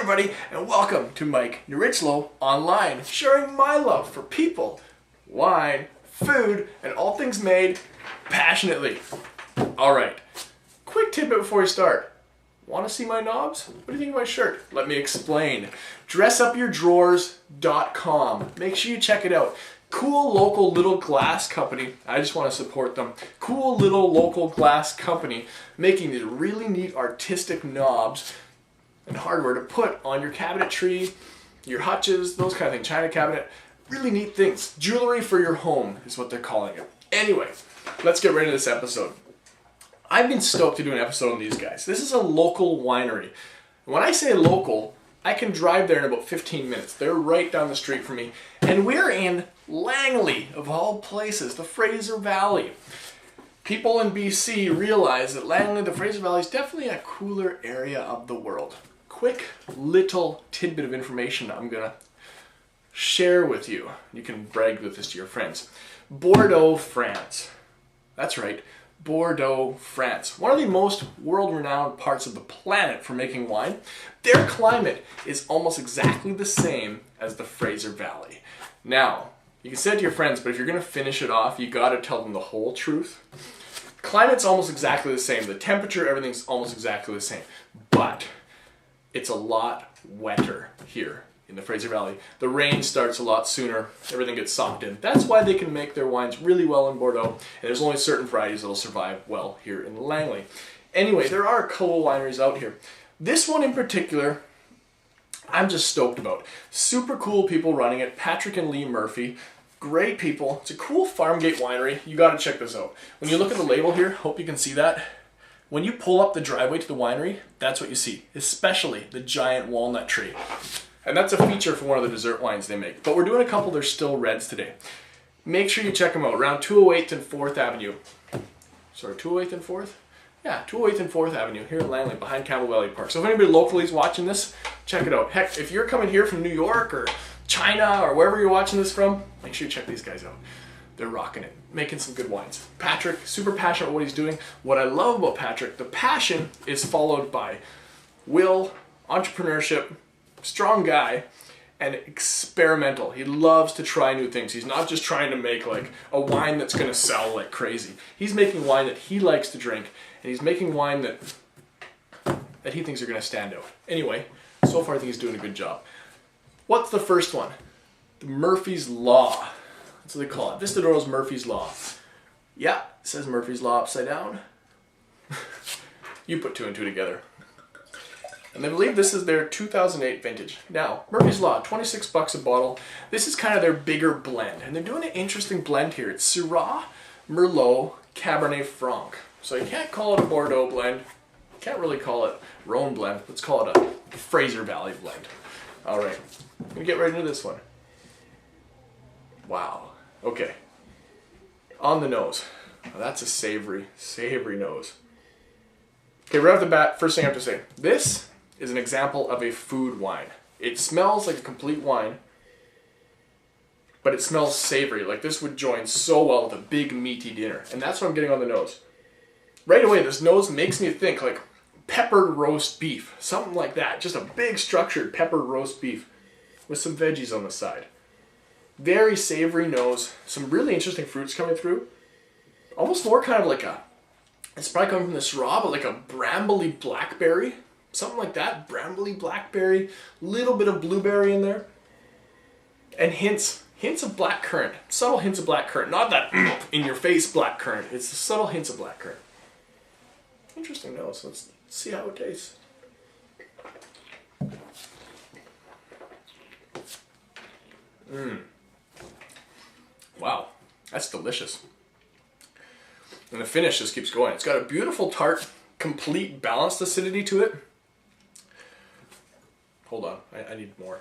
everybody, and welcome to Nierychlo Online, sharing my love for people, wine, food, and all things made passionately. Alright, quick tidbit before we start. Want to see my knobs? What do you think of my shirt? Let me explain. DressUpYourDrawers.com. Make sure you check it out. Cool local little glass company. I just want to support them. Cool little local glass company making these really neat artistic knobs and hardware to put on your cabinetry, your hutches, those kind of things, china cabinet. Really neat things. Jewelry for your home is what they're calling it. Anyway, let's get right into this episode. I've been stoked to do an episode on these guys. This is a local winery. When I say local, I can drive there in about 15 minutes. They're right down the street from me. And we're in Langley, of all places, the Fraser Valley. People in BC realize that Langley, the Fraser Valley, is definitely a cooler area of the world. Quick little tidbit of information I'm going to share with you. You can brag with this to your friends. Bordeaux, France. That's right. Bordeaux, France. One of the most world-renowned parts of the planet for making wine. Their climate is almost exactly the same as the Fraser Valley. Now, you can say it to your friends, but if you're going to finish it off, you got to tell them the whole truth. Climate's almost exactly the same. The temperature, everything's almost exactly the same. But it's a lot wetter here in the Fraser Valley. The rain starts a lot sooner. Everything gets socked in. That's why they can make their wines really well in Bordeaux. And there's only certain varieties that'll survive well here in Langley. Anyway, there are cool wineries out here. This one in particular, I'm just stoked about. Super cool people running it. Patrick and Lee Murphy. Great people. It's a cool farm gate winery. You got to check this out. When you look at the label here, hope you can see that. When you pull up the driveway to the winery, that's what you see. Especially the giant walnut tree. And that's a feature for one of the dessert wines they make. But we're doing a couple of their still reds today. Make sure you check them out. Around 208th and 4th Avenue. Sorry, 208th and 4th? Yeah, 208th and 4th Avenue here in Langley behind Campbell Valley Park. So if anybody locally is watching this, check it out. Heck, if you're coming here from New York or China or wherever you're watching this from, make sure you check these guys out. They're rocking it, making some good wines. Patrick, super passionate about what he's doing. What I love about Patrick, the passion is followed by will, entrepreneurship, strong guy, and experimental. He loves to try new things. He's not just trying to make like a wine that's going to sell like crazy. He's making wine that he likes to drink, and he's making wine that he thinks are going to stand out. Anyway, so far I think he's doing a good job. What's the first one? The Murphy's Law. That's what they call it. Vista Doro's Murphy's Law. Yeah, it says Murphy's Law upside down. You put two and two together. And I believe this is their 2008 vintage. Now, Murphy's Law, 26 bucks a bottle. This is kind of their bigger blend. And they're doing an interesting blend here. It's Syrah, Merlot, Cabernet Franc. So you can't call it a Bordeaux blend. You can't really call it Rhone blend. Let's call it a Fraser Valley blend. All right, I'm gonna get right into this one. Wow, okay. On the nose. Now that's a savory nose. Okay, right off the bat, first thing I have to say. This is an example of a food wine. It smells like a complete wine, but it smells savory. Like this would join so well with a big meaty dinner. And that's what I'm getting on the nose. Right away, this nose makes me think like peppered roast beef. Something like that. Just a big structured peppered roast beef with some veggies on the side. Very savory nose. Some really interesting fruits coming through. Almost more kind of like a, it's probably coming from the Syrah, but like a brambly blackberry. Something like that. Brambly blackberry. Little bit of blueberry in there. And hints of blackcurrant. Subtle hints of blackcurrant. Not that in your face blackcurrant. It's the subtle hints of blackcurrant. Interesting nose. Let's see how it tastes. Wow, that's delicious. And the finish just keeps going. It's got a beautiful tart, complete balanced acidity to it. Hold on, I need more.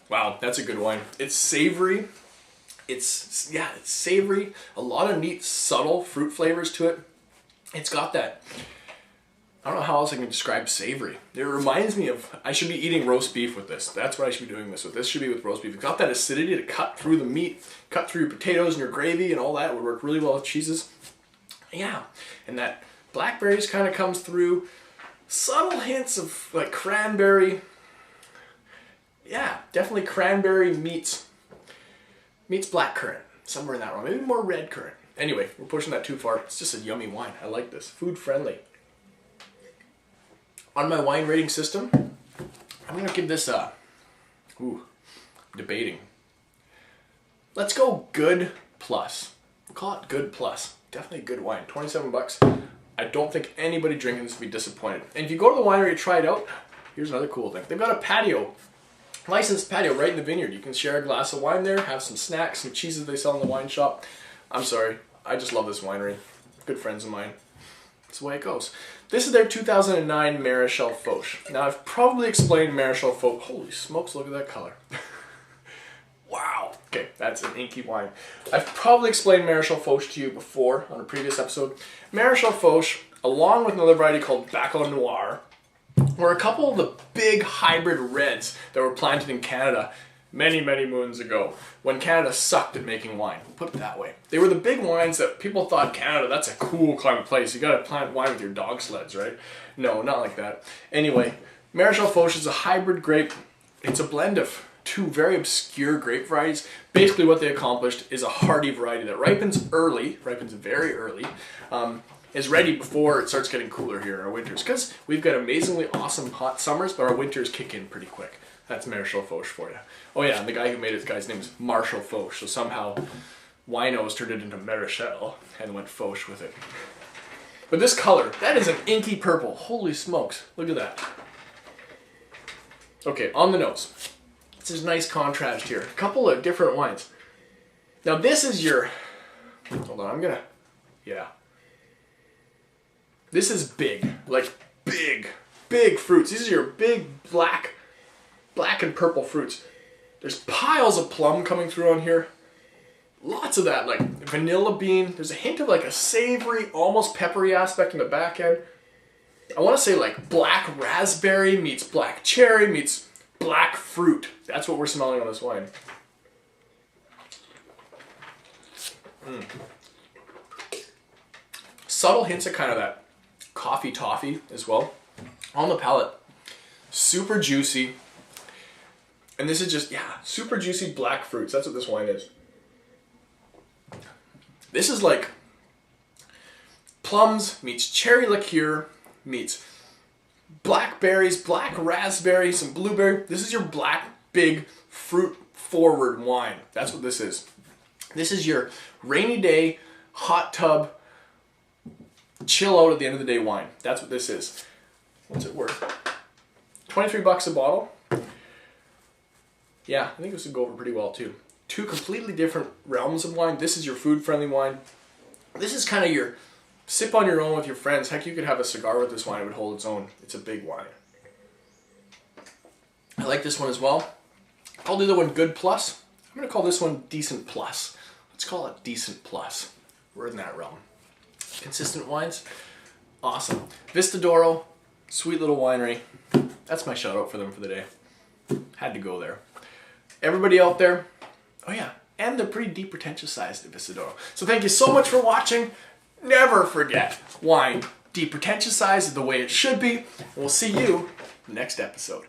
Wow, that's a good wine. It's savory. It's savory. A lot of neat, subtle fruit flavors to it. It's got that, I don't know how else I can describe savory. It reminds me of, I should be eating roast beef with this. That's what I should be doing this with. This should be with roast beef. It's got that acidity to cut through the meat, cut through your potatoes and your gravy and all that. It would work really well with cheeses. Yeah, and that Blackberries kind of comes through. Subtle hints of like cranberry. Yeah, definitely cranberry meets blackcurrant. Somewhere in that one. Maybe more red currant. Anyway, we're pushing that too far. It's just a yummy wine. I like this. Food friendly. On my wine rating system, I'm going to give this a... debating. Let's go good plus. We'll call it good plus. Definitely good wine. 27 bucks. I don't think anybody drinking this would be disappointed. And if you go to the winery and try it out, here's another cool thing. They've got a patio. Licensed patio right in the vineyard. You can share a glass of wine there, have some snacks, some cheeses they sell in the wine shop. I'm sorry, I just love this winery. Good friends of mine. That's the way it goes. This is their 2009 Nierychlo Fauche. Now I've probably explained Nierychlo Fauche. Holy smokes, look at that color. Wow. Okay, that's an inky wine. I've probably explained Nierychlo Fauche to you before on a previous episode. Nierychlo Fauche, along with another variety called Baco Noir, were a couple of the big hybrid reds that were planted in Canada many, many moons ago, when Canada sucked at making wine. Put it that way. They were the big wines that people thought, Canada, that's a cool kind of place. You gotta plant wine with your dog sleds, right? No, not like that. Anyway, Nierychlo Fauche is a hybrid grape. It's a blend of two very obscure grape varieties. Basically what they accomplished is a hardy variety that ripens early, ripens very early, is ready before it starts getting cooler here in our winters, because we've got amazingly awesome hot summers, but our winters kick in pretty quick. That's Nierychlo Fauche for you. Oh yeah, and the guy who made it, the guy's name is Marshall Fauche, so somehow winos turned it into Nierychlo and went Fauche with it. But this color, that is an inky purple. Holy smokes, look at that. Okay, on the nose. There's a nice contrast here. A couple of different wines. Now this is your, hold on, yeah. This is big, like big fruits. These are your big black and purple fruits. There's piles of plum coming through on here. Lots of that, like vanilla bean. There's a hint of like a savory, almost peppery aspect in the back end. I want to say like black raspberry meets black cherry meets black fruit. That's what we're smelling on this wine. Subtle hints of kind of that coffee toffee as well on the palate. Super juicy. And this is just, yeah, super juicy black fruits. That's what this wine is. This is like plums meets cherry liqueur meets blackberries, black raspberries, some blueberry. This is your black, big, fruit-forward wine. That's what this is. This is your rainy day, hot tub, chill out at the end of the day wine. That's what this is. What's it worth? 23 bucks a bottle. Yeah, I think this would go over pretty well too. Two completely different realms of wine. This is your food-friendly wine. This is kind of your sip on your own with your friends. Heck, you could have a cigar with this wine. It would hold its own. It's a big wine. I like this one as well. I'll do the one good plus. I'm going to call this one decent plus. Let's call it decent plus. We're in that realm. Consistent wines. Awesome. Vista Doro. Sweet little winery. That's my shout out for them for the day. Had to go there. Everybody out there. Oh yeah. And they're pretty deep, pretentious sized at Vista Doro. So thank you so much for watching. Never forget, wine, deep, pretentious size is the way it should be. And we'll see you next episode.